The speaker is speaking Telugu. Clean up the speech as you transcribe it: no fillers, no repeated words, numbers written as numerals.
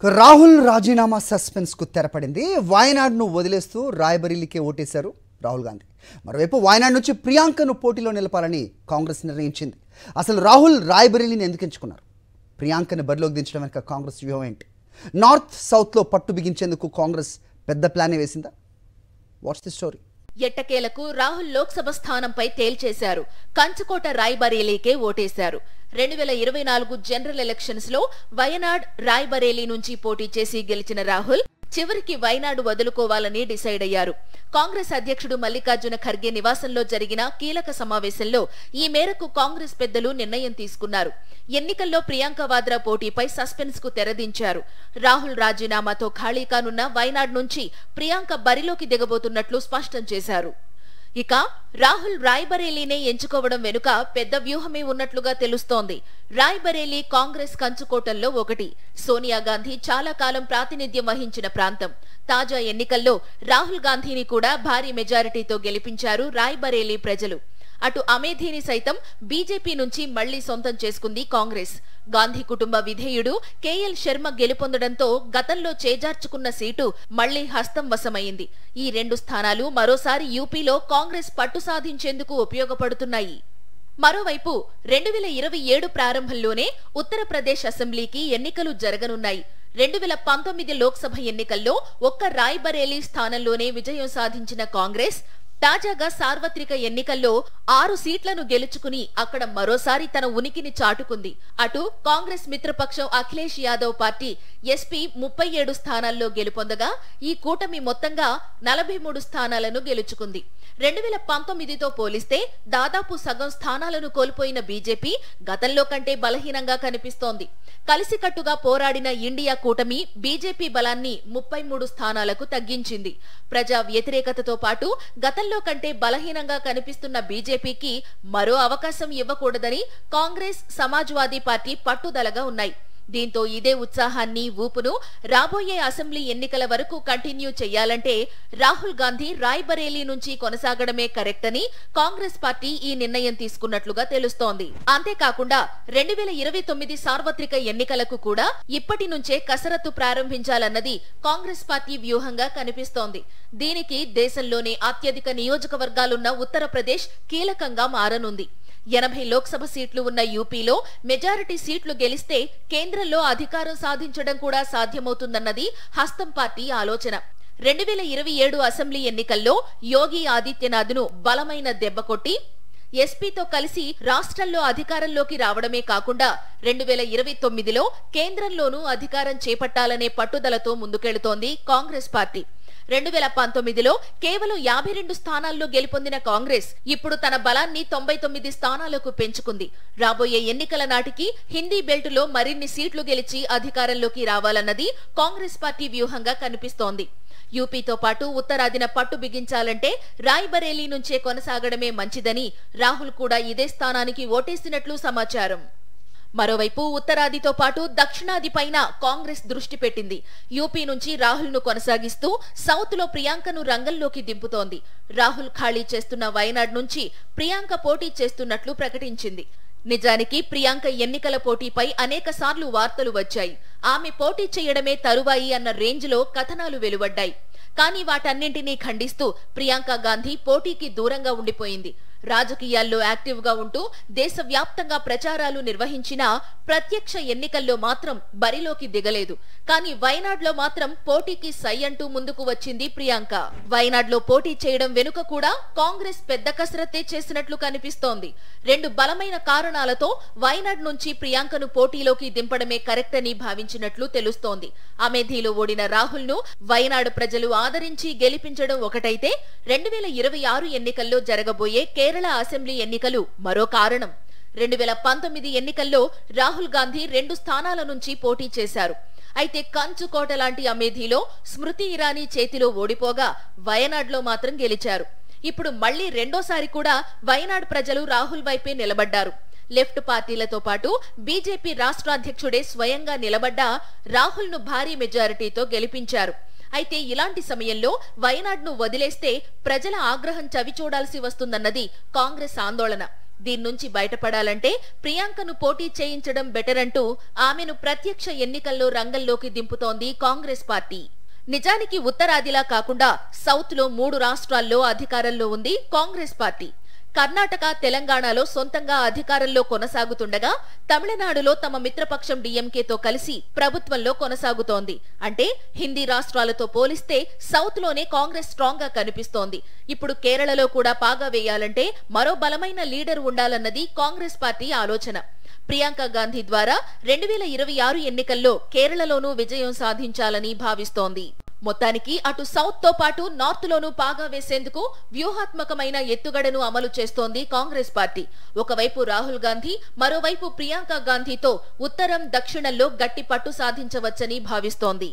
రాహుల్ రాజీనామా సస్పెన్స్ కు తెరపడింది. వాయనాడ్ను వదిలేస్తూ రాయబరేలీకే ఓటేశారు రాహుల్ గాంధీ. మరోవైపు వాయనాడ్ నుంచి ప్రియాంకను పోటీలో నిలపాలని కాంగ్రెస్ నిర్ణయించింది. అసలు రాహుల్ రాయబరేలీని ఎందుకు ఎంచుకున్నారు? ప్రియాంకను బరిలోకి దించడం వెనుక కాంగ్రెస్ వ్యూహం ఏంటి? నార్త్ సౌత్లో పట్టు బిగించేందుకు కాంగ్రెస్ పెద్ద ప్లానే వేసిందా? What's the story? ఎట్టకేలకు రాహుల్ లోక్సభ స్థానంపై తేల్చేశారు. కంచుకోట రాయ్బరేలీకే ఓటేశారు. 2024 జనరల్ ఎలక్షన్స్ లో వయనాడ్ రాయ్బరేలీ నుంచి పోటీ చేసి గెలిచిన రాహుల్ చివరికి వయనాడు వదులుకోవాలని డిసైడ్ అయ్యారు. కాంగ్రెస్ అధ్యక్షుడు మల్లికార్జున ఖర్గే నివాసంలో జరిగిన కీలక సమావేశంలో ఈ మేరకు కాంగ్రెస్ పెద్దలు నిర్ణయం తీసుకున్నారు. ఎన్నికల్లో ప్రియాంక వాద్రా పోటీపై సస్పెన్స్ కు తెరదించారు. రాహుల్ రాజీనామాతో ఖాళీ కానున్న వయనాడ్ నుంచి ప్రియాంక బరిలోకి దిగబోతున్నట్లు స్పష్టం చేశారు. ఇక రాహుల్ రాయ్బరేలీనే ఎంచుకోవడం వెనుక పెద్ద వ్యూహమే ఉన్నట్లుగా తెలుస్తోంది. రాయ్బరేలీ కాంగ్రెస్ కంచుకోటల్లో ఒకటి. సోనియా గాంధీ చాలా కాలం ప్రాతినిధ్యం వహించిన ప్రాంతం. తాజా ఎన్నికల్లో రాహుల్ గాంధీని కూడా భారీ మెజారిటీతో గెలిపించారు రాయ్బరేలీ ప్రజలు. అటు అమేథీని సైతం బీజేపీ నుంచి మళ్లీ సొంతం చేసుకుంది కాంగ్రెస్. గాంధీ కుటుంబ విధేయుడు కేఎల్ శర్మ గెలుపొందడంతో గతంలో చేజార్చుకున్న సీటు మళ్లీ హస్తం వశమైంది. ఈ 2 స్థానాలు మరోసారి యూపీలో కాంగ్రెస్ పట్టు సాధించేందుకు ఉపయోగపడుతున్నాయి. మరోవైపు 2027 ప్రారంభంలోనే ఉత్తరప్రదేశ్ అసెంబ్లీకి ఎన్నికలు జరగనున్నాయి. 2019 లోక్సభ ఎన్నికల్లో ఒక్క రాయ్బరేలీ స్థానంలోనే విజయం సాధించిన కాంగ్రెస్ తాజాగా సార్వత్రిక ఎన్నికల్లో 6 సీట్లను గెలుచుకుని అక్కడ మరోసారి తన ఉనికిని చాటుకుంది. అటు కాంగ్రెస్ మిత్రపక్షం అఖిలేష్ యాదవ్ పార్టీ ఎస్పీ 37 స్థానాల్లో గెలుపొందగా ఈ కూటమి మొత్తంగా 43 స్థానాలను గెలుచుకుంది. 2019తో పోలిస్తే దాదాపు సగం స్థానాలను కోల్పోయిన బీజేపీ గతంలో కంటే బలహీనంగా కనిపిస్తోంది. కలిసికట్టుగా పోరాడిన ఇండియా కూటమి బీజేపీ బలాన్ని 33 స్థానాలకు తగ్గించింది. ప్రజా వ్యతిరేకతతో పాటు గతంలో కంటే బలహీనంగా కనిపిస్తున్న బీజేపీకి మరో అవకాశం ఇవ్వకూడదని కాంగ్రెస్, సమాజ్వాదీ పార్టీ పట్టుదలగా ఉన్నాయి. దీంతో ఇదే ఉత్సాహాన్ని, ఊపును రాబోయే అసెంబ్లీ ఎన్నికల వరకు కంటిన్యూ చేయాలంటే రాహుల్ గాంధీ రాయ్బరేలీ నుంచి కొనసాగడమే కరెక్ట్ అని కాంగ్రెస్ పార్టీ ఈ నిర్ణయం తీసుకున్నట్లుగా తెలుస్తోంది. అంతేకాకుండా 2029 సార్వత్రిక ఎన్నికలకు కూడా ఇప్పటి నుంచే కసరత్తు ప్రారంభించాలన్నది కాంగ్రెస్ పార్టీ వ్యూహంగా కనిపిస్తోంది. దీనికి దేశంలోనే అత్యధిక నియోజకవర్గాలున్న ఉత్తరప్రదేశ్ కీలకంగా మారనుంది. 80 లోక్సభ సీట్లు ఉన్న యూపీలో మెజారిటీ సీట్లు గెలిస్తే కేంద్రంలో అధికారం సాధించడం కూడా సాధ్యమవుతుందన్నది హస్తం పార్టీ ఆలోచన. 2027 అసెంబ్లీ ఎన్నికల్లో యోగి ఆదిత్యనాథ్ను బలమైన దెబ్బకొట్టి ఎస్పీతో కలిసి రాష్ట్రంలో అధికారంలోకి రావడమే కాకుండా 2029లో కేంద్రంలోనూ అధికారం చేపట్టాలనే పట్టుదలతో ముందుకెళుతోంది కాంగ్రెస్ పార్టీ. 2019లో కేవలం 52 స్థానాల్లో గెలుపొందిన కాంగ్రెస్ ఇప్పుడు తన బలాన్ని 99 స్థానాలకు పెంచుకుంది. రాబోయే ఎన్నికల నాటికి హిందీ బెల్టులో మరిన్ని సీట్లు గెలిచి అధికారంలోకి రావాలన్నది కాంగ్రెస్ పార్టీ వ్యూహంగా కనిపిస్తోంది. యూపీతో పాటు ఉత్తరాదిన పట్టు బిగించాలంటే రాయ్బరేలీ నుంచే కొనసాగడమే మంచిదని రాహుల్ కూడా ఇదే స్థానానికి ఓటేసినట్లు సమాచారం. మరోవైపు ఉత్తరాదితో పాటు దక్షిణాది పైన కాంగ్రెస్ దృష్టి పెట్టింది. యూపీ నుంచి రాహుల్ ను కొనసాగిస్తూ సౌత్ లో ప్రియాంకను రంగంలోకి దింపుతోంది. రాహుల్ ఖాళీ చేస్తున్న వయనాడ్ నుంచి ప్రియాంక పోటీ చేస్తున్నట్లు ప్రకటించింది. నిజానికి ప్రియాంక ఎన్నికల పోటీపై అనేకసార్లు వార్తలు వచ్చాయి. ఆమె పోటీ చేయడమే తరువాయి అన్న రేంజ్ లో కథనాలు వెలువడ్డాయి. కానీ వాటన్నింటినీ ఖండిస్తూ ప్రియాంక గాంధీ పోటీకి దూరంగా ఉండిపోయింది. రాజకీయాల్లో యాక్టివ్ గా ఉంటూ దేశవ్యాప్తంగా ప్రచారాలు నిర్వహించినా ప్రత్యక్ష ఎన్నికల్లో మాత్రం బరిలోకి దిగలేదు. కానీ వయనాడ్ లో మాత్రం పోటీకి సై అంటూ ముందుకు వచ్చింది ప్రియాంక. వయనాడ్ లో పోటీ చేయడం వెనుక కూడా కాంగ్రెస్ పెద్ద కసరత్తే చేసినట్లు కనిపిస్తోంది. 2 బలమైన కారణాలతో వయనాడ్ నుంచి ప్రియాంకను పోటీలోకి దింపడమే కరెక్ట్ అని భావించినట్లు తెలుస్తోంది. అమేథీలో ఓడిన రాహుల్ ను వయనాడ్ ప్రజలు ఆదరించి గెలిపించడం ఒకటైతే 2026 ఎన్నికల్లో జరగబోయే కేరళ అసెంబ్లీ ఎన్నికలు మరో కారణం. 2019 ఎన్నికల్లో రాహుల్ గాంధీ 2 స్థానాల నుంచి పోటీ చేశారు. అయితే కంచుకోట లాంటి అమేథీలో స్మృతి ఇరానీ చేతిలో ఓడిపోగా వయనాడ్ లో మాత్రం గెలిచారు. ఇప్పుడు మళ్లీ రెండోసారి కూడా వయనాడ్ ప్రజలు రాహుల్ వైపే నిలబడ్డారు. లెఫ్ట్ పార్టీలతో పాటు బీజేపీ రాష్ట్రాధ్యక్షుడే స్వయంగా నిలబడ్డా రాహుల్ ను భారీ మెజారిటీతో గెలిపించారు. అయితే ఇలాంటి సమయంలో వయనాడ్ ను వదిలేస్తే ప్రజల ఆగ్రహం చవిచూడాల్సి వస్తుందన్నది కాంగ్రెస్ ఆందోళన. దీని నుంచి బయటపడాలంటే ప్రియాంకను పోటీ చేయించడం బెటర్ అంటూ ఆమెను ప్రత్యక్ష ఎన్నికల్లో రంగంలోకి దింపుతోంది కాంగ్రెస్ పార్టీ. నిజానికి ఉత్తరాదిలా కాకుండా సౌత్ లో 3 రాష్ట్రాల్లో అధికారంలో ఉంది కాంగ్రెస్ పార్టీ. కర్ణాటక, తెలంగాణలో సొంతంగా అధికారంలో కొనసాగుతుండగా తమిళనాడులో తమ మిత్రపక్షం డిఎంకేతో కలిసి ప్రభుత్వంలో కొనసాగుతోంది. అంటే హిందీ రాష్ట్రాలతో పోలిస్తే సౌత్ లోనే కాంగ్రెస్ స్ట్రాంగ్ గా కనిపిస్తోంది. ఇప్పుడు కేరళలో కూడా పాగా వేయాలంటే మరో బలమైన లీడర్ ఉండాలన్నది కాంగ్రెస్ పార్టీ ఆలోచన. ప్రియాంక గాంధీ ద్వారా 2026 ఎన్నికల్లో కేరళలోనూ విజయం సాధించాలని భావిస్తోంది. మొత్తానికి అటు సౌత్ తో పాటు నార్త్ లోనూ పాగా వేసేందుకు వ్యూహాత్మకమైన ఎత్తుగడను అమలు చేస్తోంది కాంగ్రెస్ పార్టీ. ఒకవైపు రాహుల్ గాంధీ, మరోవైపు ప్రియాంక గాంధీతో ఉత్తరం, దక్షిణంలో గట్టి పట్టు సాధించవచ్చని భావిస్తోంది.